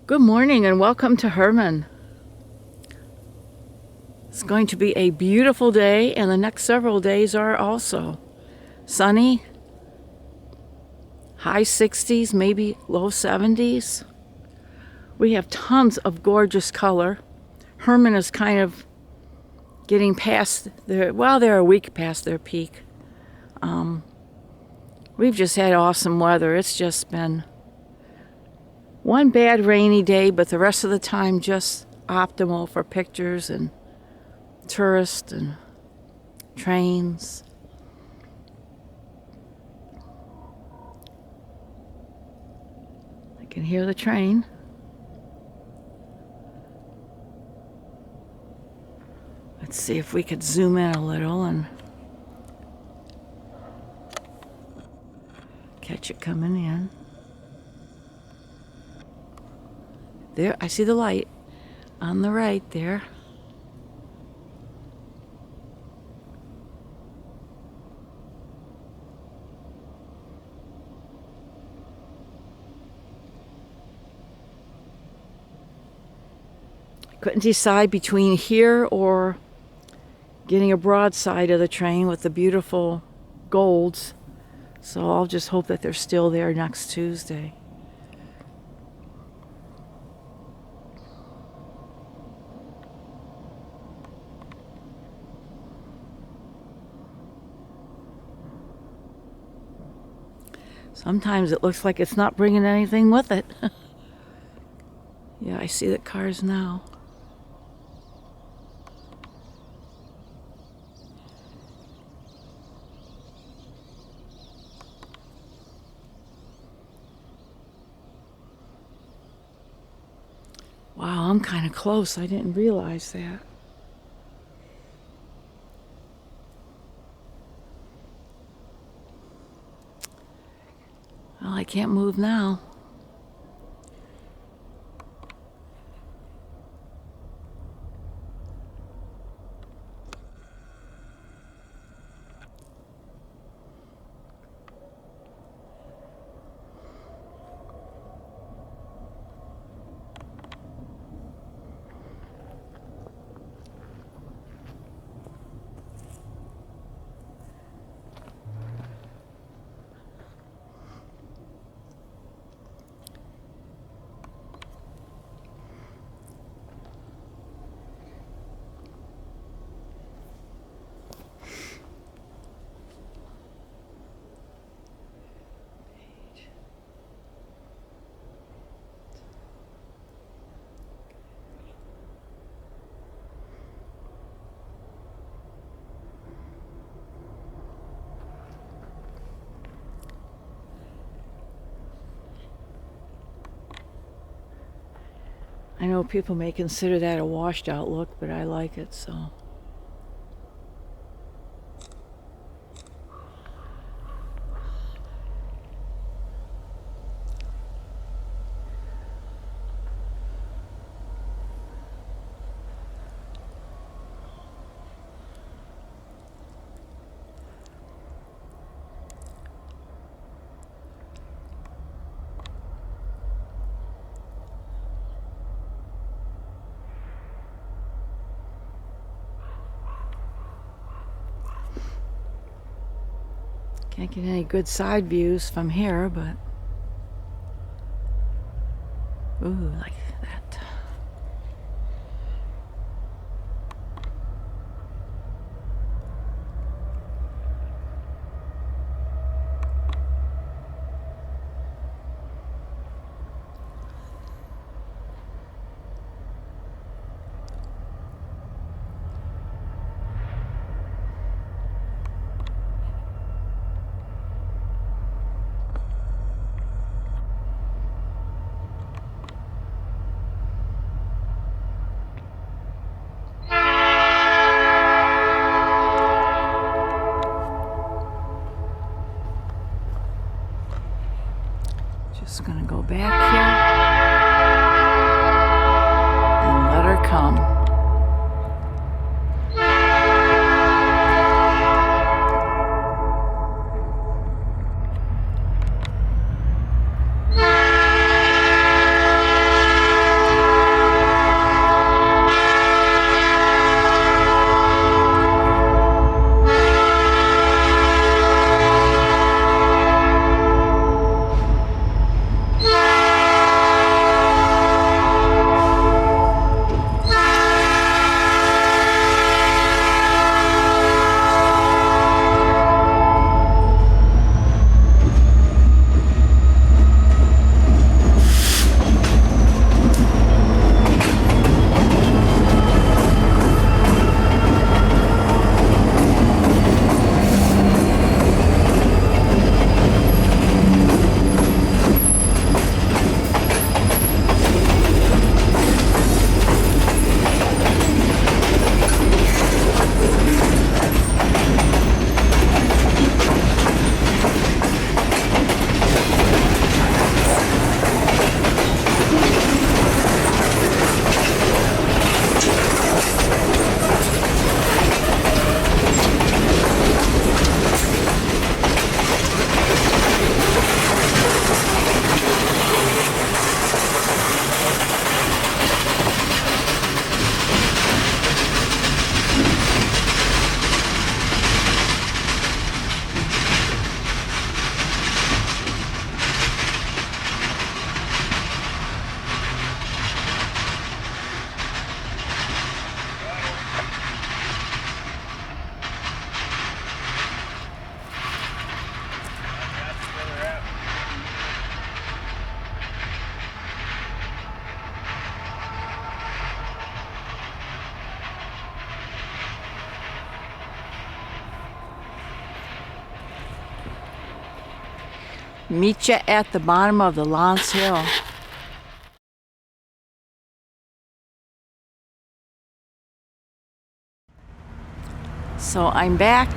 Good morning and welcome to Herman. It's going to be a beautiful day, and the next several days are also sunny, high 60s, maybe low 70s. We have tons of gorgeous color. Herman is kind of getting past they're a week past their peak. We've just had awesome weather. It's just been one bad rainy day, but the rest of the time just optimal for pictures and tourists and trains. I can hear the train. Let's see if we could zoom in a little and catch it coming in. There, I see the light on the right there. I couldn't decide between here or getting a broadside of the train with the beautiful golds. So I'll just hope that they're still there next Tuesday. Sometimes it looks like it's not bringing anything with it. Yeah, I see the cars now. Wow, I'm kind of close. I didn't realize that. Well, I can't move now. I know people may consider that a washed out look, but I like it, so. Can't get any good side views from here, but ooh, like that. Just gonna go back here and let her come. Meet you at the bottom of the LAnse Hill. So I'm back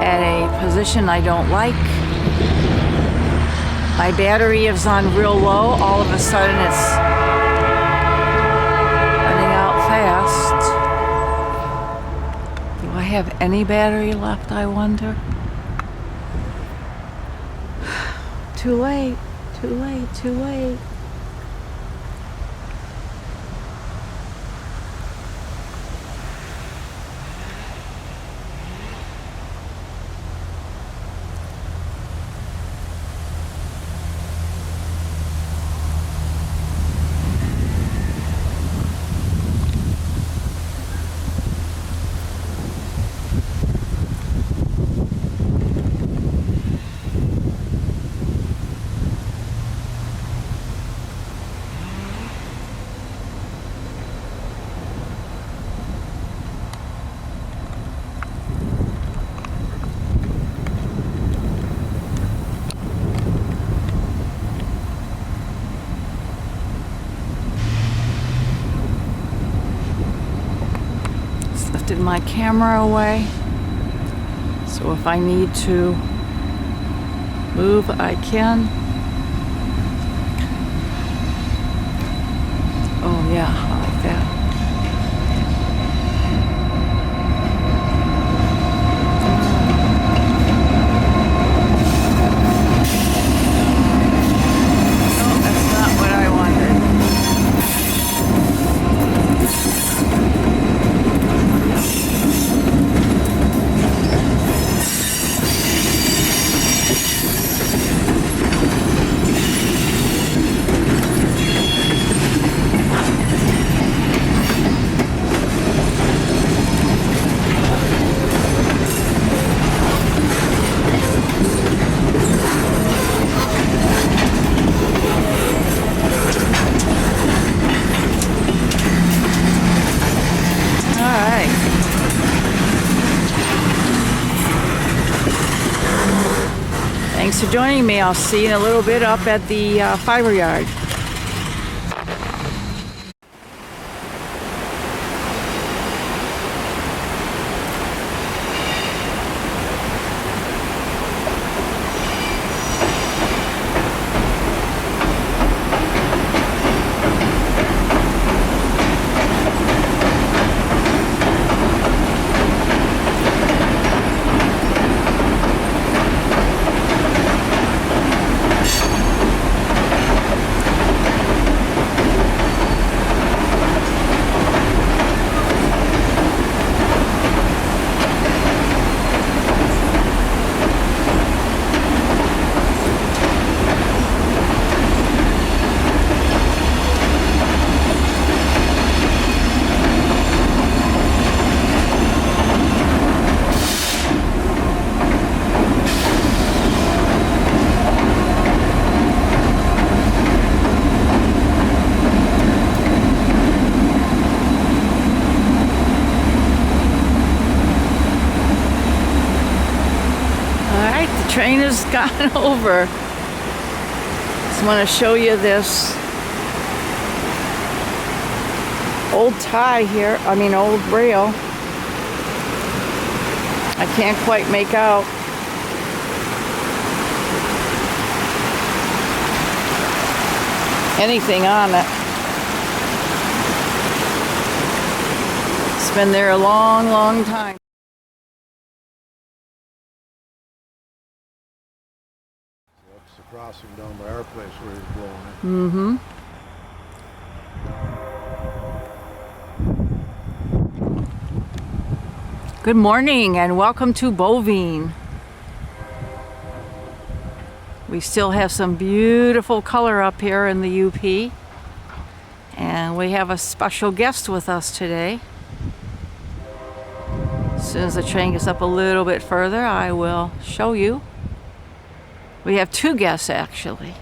at a position I don't like. My battery is on real low. All of a sudden it's running out fast. Do I have any battery left, I wonder? Too late, too late, too late. Lifted my camera away, so if I need to move, I can. Oh yeah, I like that. Oh, that's not what I wanted. Thanks for joining me. I'll see you in a little bit up at the fiber yard. Train has gone over. Just want to show you this old tie here. Old rail. I can't quite make out. Anything on it. It's been there a long, long time. Crossing down by our place where he's blowing it. Mm-hmm. Good morning and welcome to Bovine. We still have some beautiful color up here in the UP. And we have a special guest with us today. As soon as the train gets up a little bit further, I will show you. We have two guests actually.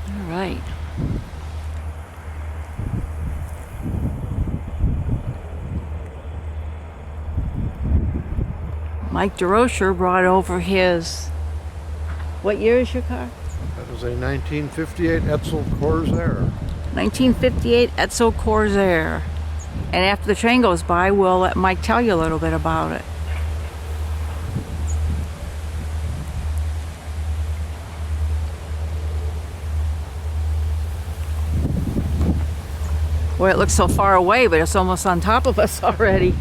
All right. Mike DeRocher brought over his. What year is your car? That was a 1958 Edsel Corsair. 1958 Edsel Corsair. And after the train goes by, we'll let Mike tell you a little bit about it. Boy, it looks so far away, but it's almost on top of us already.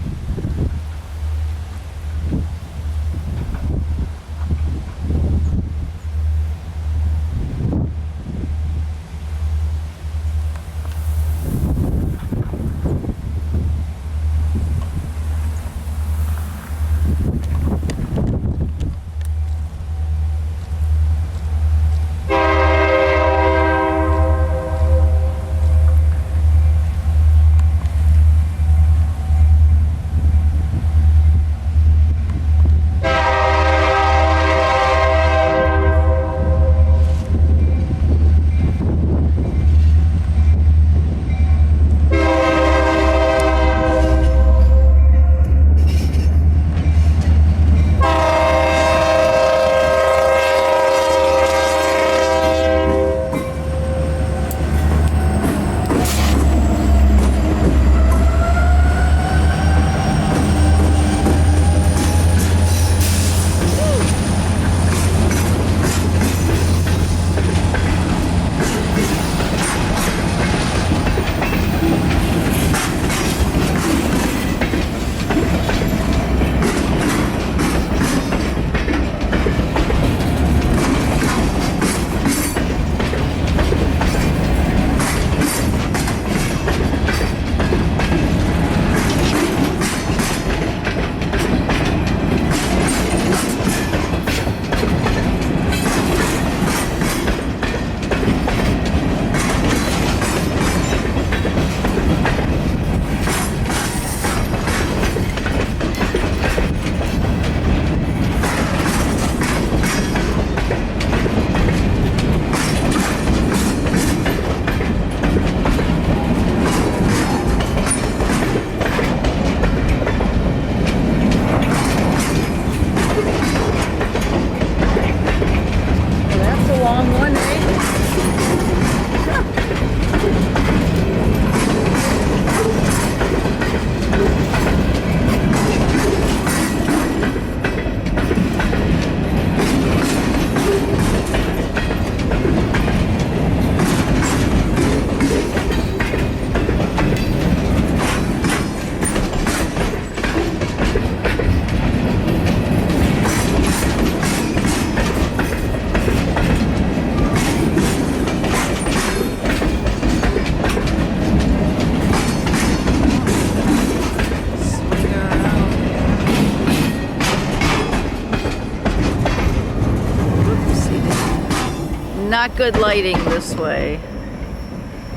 Not good lighting this way.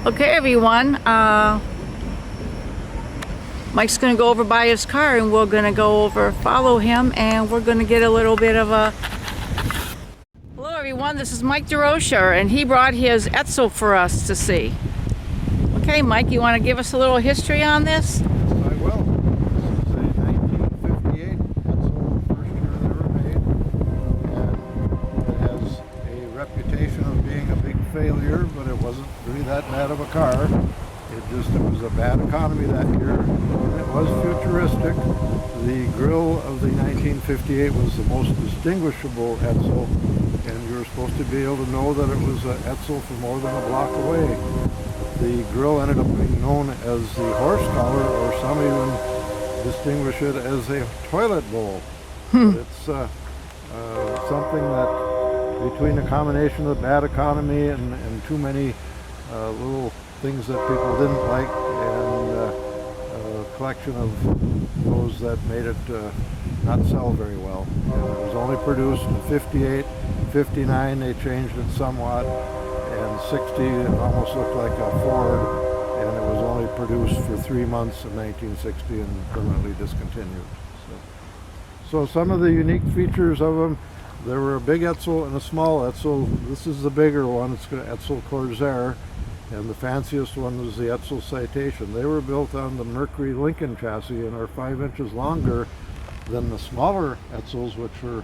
Okay, everyone. Mike's gonna go over by his car and we're gonna go over, follow him, and we're gonna get a little bit of a... Hello everyone, this is Mike DeRocher, and he brought his Edsel for us to see. Okay, Mike, you wanna give us a little history on this? I will. This is a 1958 Edsel, first year they were made, and it has a reputation of being a big failure, but it wasn't really that bad of a car. It was a bad economy that year. It was futuristic. The grille of the 1958 was the most distinguishable Edsel, and you were supposed to be able to know that it was an Edsel from more than a block away. The grille ended up being known as the horse collar, or some even distinguish it as a toilet bowl. But it's something that, between the combination of the bad economy and too many little things that people didn't like, and a collection of those that made it not sell very well. And it was only produced in 58, 59 they changed it somewhat, and 60 it almost looked like a Ford, and it was only produced for 3 months in 1960 and permanently discontinued. So some of the unique features of them, There were a big Edsel and a small Edsel. This is the bigger one. It's got Edsel Corsair, and the fanciest one was the Edsel Citation. They were built on the Mercury Lincoln chassis and are 5 inches longer than the smaller Edsels, which were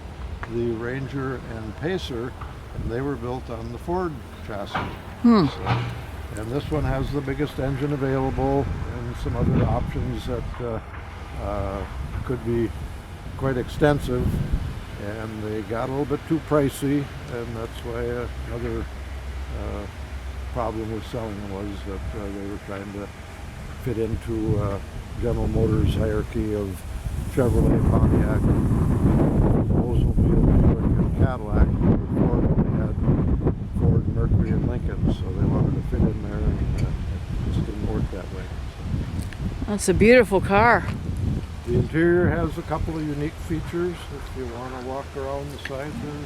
the Ranger and Pacer, and they were built on the Ford chassis. So, and this one has the biggest engine available and some other options that could be quite extensive, and they got a little bit too pricey, and that's why another problem with selling was that they were trying to fit into General Motors' hierarchy of Chevrolet, Pontiac, Oldsmobile, Buick, and Cadillac. Ford only had Ford, Mercury, and Lincoln, so they wanted to fit in there, and it just didn't work that way. That's a beautiful car. The interior has a couple of unique features if you want to walk around the side there.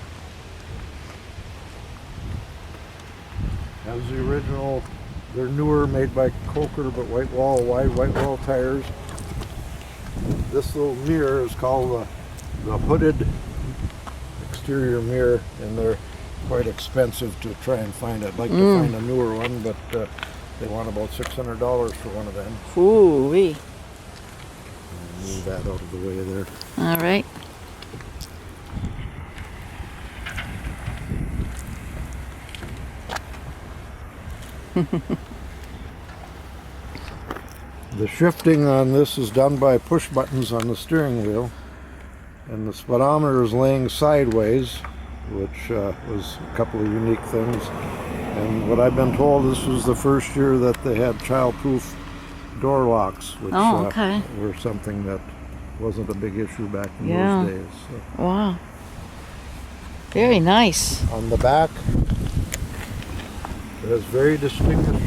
Has the original, they're newer, made by Coker, but wide white wall tires. This little mirror is called the hooded exterior mirror, and they're quite expensive to try and find. I'd like to find a newer one, but they want about $600 for one of them. Ooh-wee. Move that out of the way there. All right. The shifting on this is done by push buttons on the steering wheel, and the speedometer is laying sideways, which was a couple of unique things. And what I've been told, this was the first year that they had child-proof door locks, which were something that wasn't a big issue back in those days. So. Wow. Very nice. On the back, it has very distinguished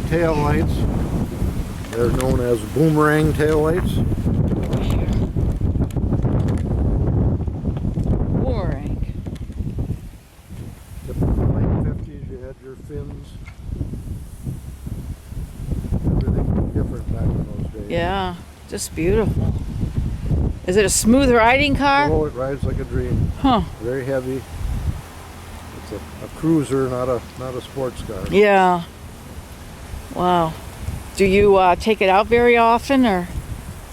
tail lights. They're known as boomerang tail lights. Boomerang. Typical 1950s, you had your fins. Everything was different back in those days. Yeah, just beautiful. Is it a smooth riding car? Oh, it rides like a dream. Huh. Very heavy. It's a cruiser, not a sports car. Yeah. Wow. Do you take it out very often, or?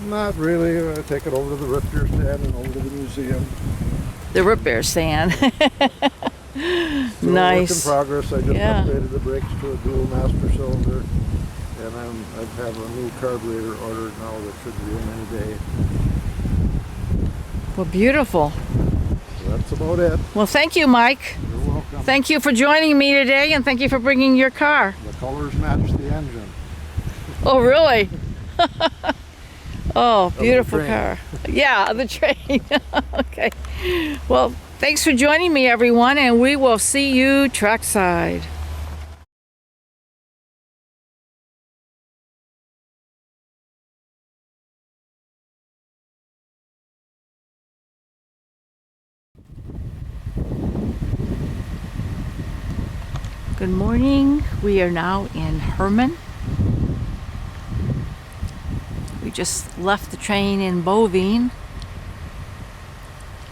Not really. I take it over to the repair stand and over to the museum. The repair stand. Still Nice. Work in progress. I just upgraded the brakes to a dual master cylinder, and I have a new carburetor ordered now that should be in any day. Well, beautiful. So that's about it. Well, thank you, Mike. You're welcome. Thank you for joining me today, and thank you for bringing your car. The colors match the engine. Oh, really? Oh, beautiful train. car. Yeah, the train. Okay. Well, thanks for joining me, everyone, and we will see you trackside. Good morning. We are now in Herman. We just left the train in Bovine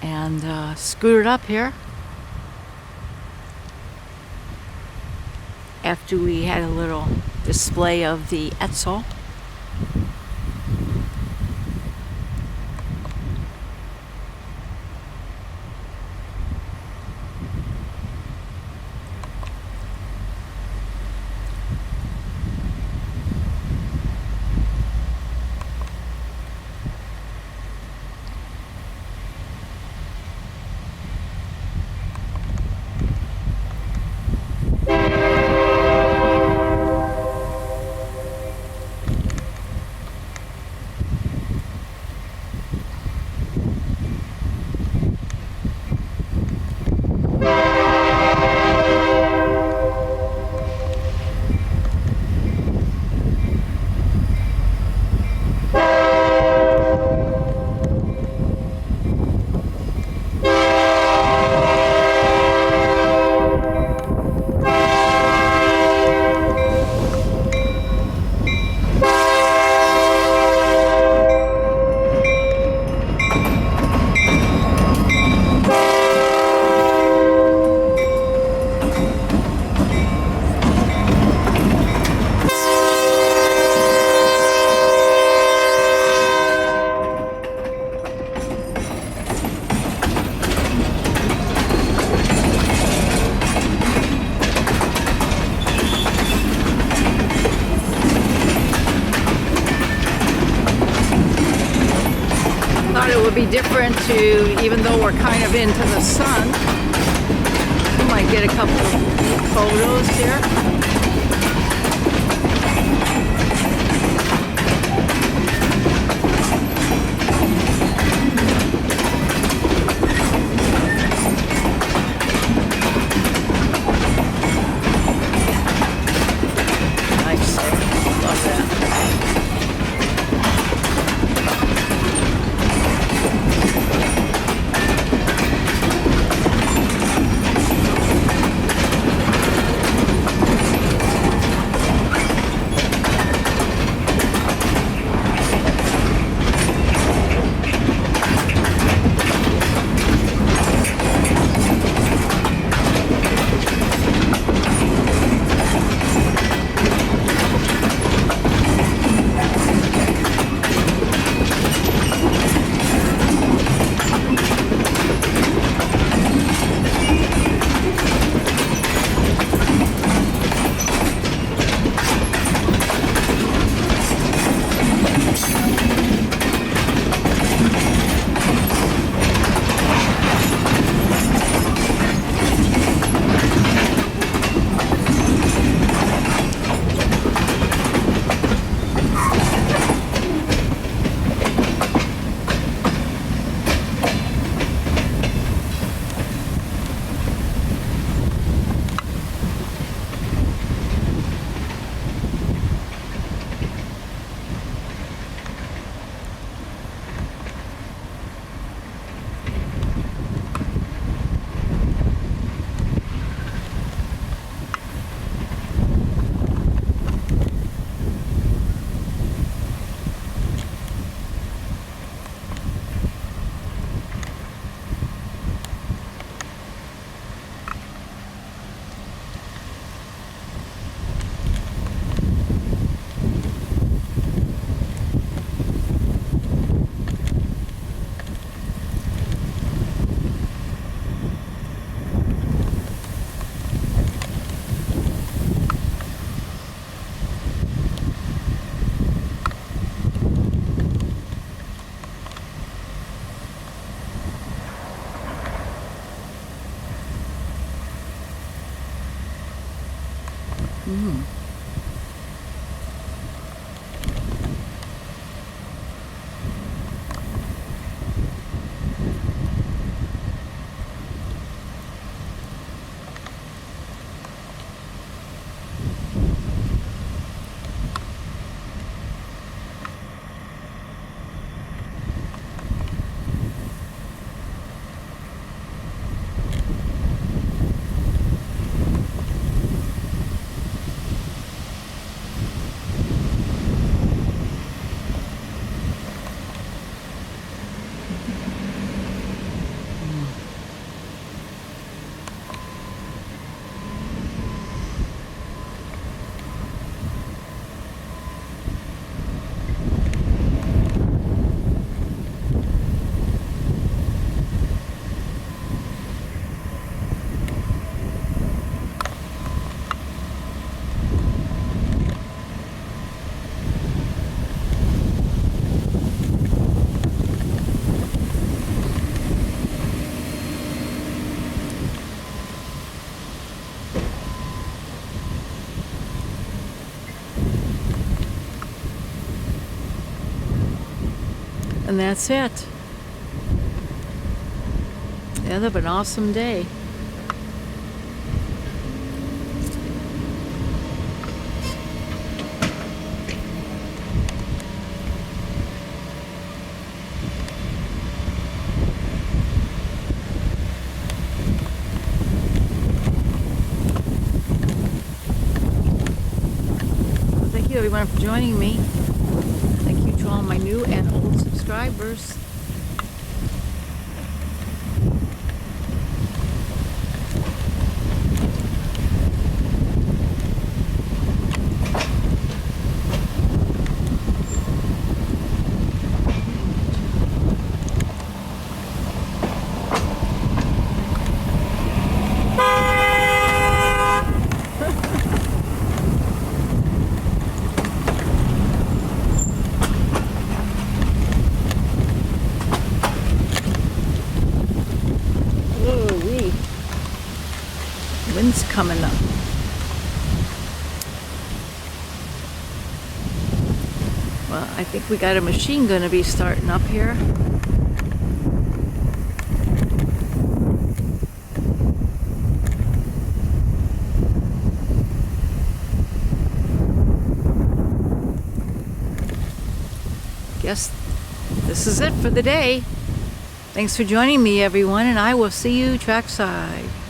and scooted up here after we had a little display of the Edsel. Thought it would be different to, even though we're kind of into the sun, we might get a couple of photos here. Nice. Love that. And that's it. End of an awesome day. Thank you everyone for joining me. Thank you to all my new and old subscribers. sun's coming up. Well, I think we got a machine gonna be starting up here. Guess this is it for the day. Thanks for joining me, everyone, and I will see you trackside.